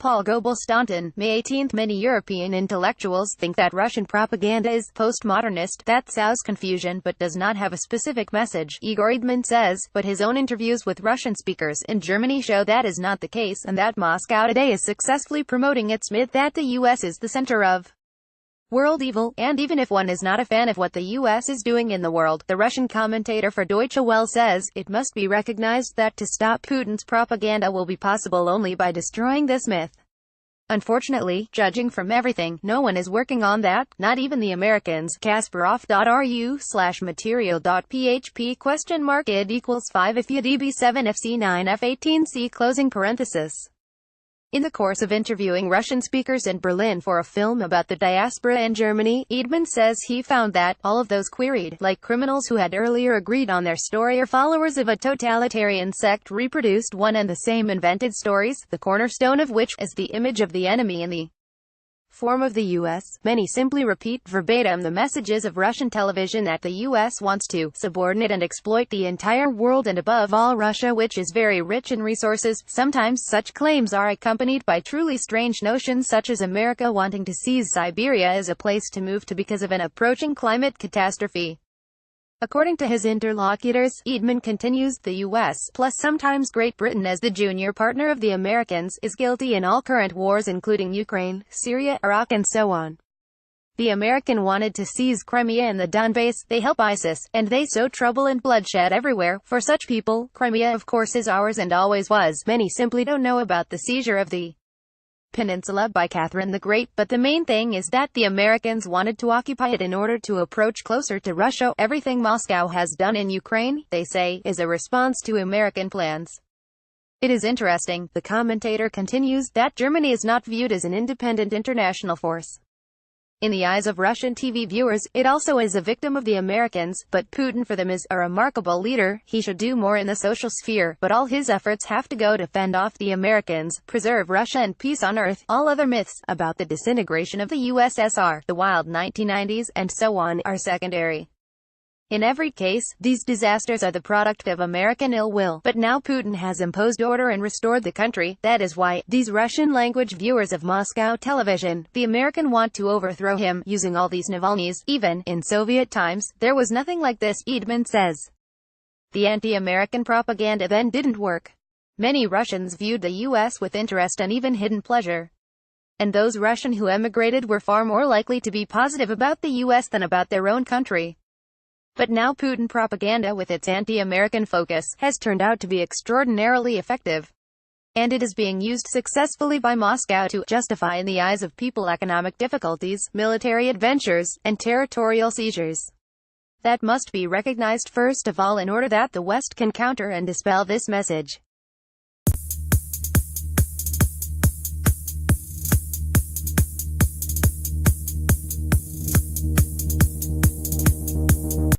Paul Goebel-Staunton, May 18. Many European intellectuals think that Russian propaganda is postmodernist, that sows confusion but does not have a specific message, Eidman says, but his own interviews with Russian speakers in Germany show that is not the case, and that Moscow today is successfully promoting its myth that the US is the center of world evil, and even if one is not a fan of what the US is doing in the world, the Russian commentator for Deutsche Welle says, it must be recognized that to stop Putin's propaganda will be possible only by destroying this myth. Unfortunately, judging from everything, no one is working on that, not even the Americans. Kasparov.ru/material.php id equals 5 if UDB 7 FC 9 F18 C closing parenthesis. In the course of interviewing Russian speakers in Berlin for a film about the diaspora in Germany, Eidman says he found that all of those queried, like criminals who had earlier agreed on their story or followers of a totalitarian sect, reproduced one and the same invented stories, the cornerstone of which is the image of the enemy in the form of the US. Many simply repeat verbatim the messages of Russian television that the US wants to subordinate and exploit the entire world and above all Russia, which is very rich in resources. Sometimes such claims are accompanied by truly strange notions such as America wanting to seize Siberia as a place to move to because of an approaching climate catastrophe. According to his interlocutors, Eidman continues, the US, plus sometimes Great Britain as the junior partner of the Americans, is guilty in all current wars including Ukraine, Syria, Iraq and so on. The American wanted to seize Crimea and the Donbass, they help ISIS, and they sow trouble and bloodshed everywhere. For such people, Crimea of course is ours and always was. Many simply don't know about the seizure of the peninsula by Catherine the Great, but the main thing is that the Americans wanted to occupy it in order to approach closer to Russia. Everything Moscow has done in Ukraine, they say, is a response to American plans. It is interesting, the commentator continues, that Germany is not viewed as an independent international force. In the eyes of Russian TV viewers, it also is a victim of the Americans, but Putin for them is a remarkable leader. He should do more in the social sphere, but all his efforts have to go to fend off the Americans, preserve Russia and peace on earth. All other myths, about the disintegration of the USSR, the wild 1990s, and so on, are secondary. In every case, these disasters are the product of American ill will, but now Putin has imposed order and restored the country. That is why, these Russian-language viewers of Moscow television, the American want to overthrow him, using all these Navalny's. Even in Soviet times, there was nothing like this, Eidman says. The anti-American propaganda then didn't work. Many Russians viewed the US with interest and even hidden pleasure. And those Russian who emigrated were far more likely to be positive about the US than about their own country. But now Putin propaganda with its anti-American focus has turned out to be extraordinarily effective. And it is being used successfully by Moscow to justify in the eyes of people economic difficulties, military adventures, and territorial seizures. That must be recognized first of all in order that the West can counter and dispel this message.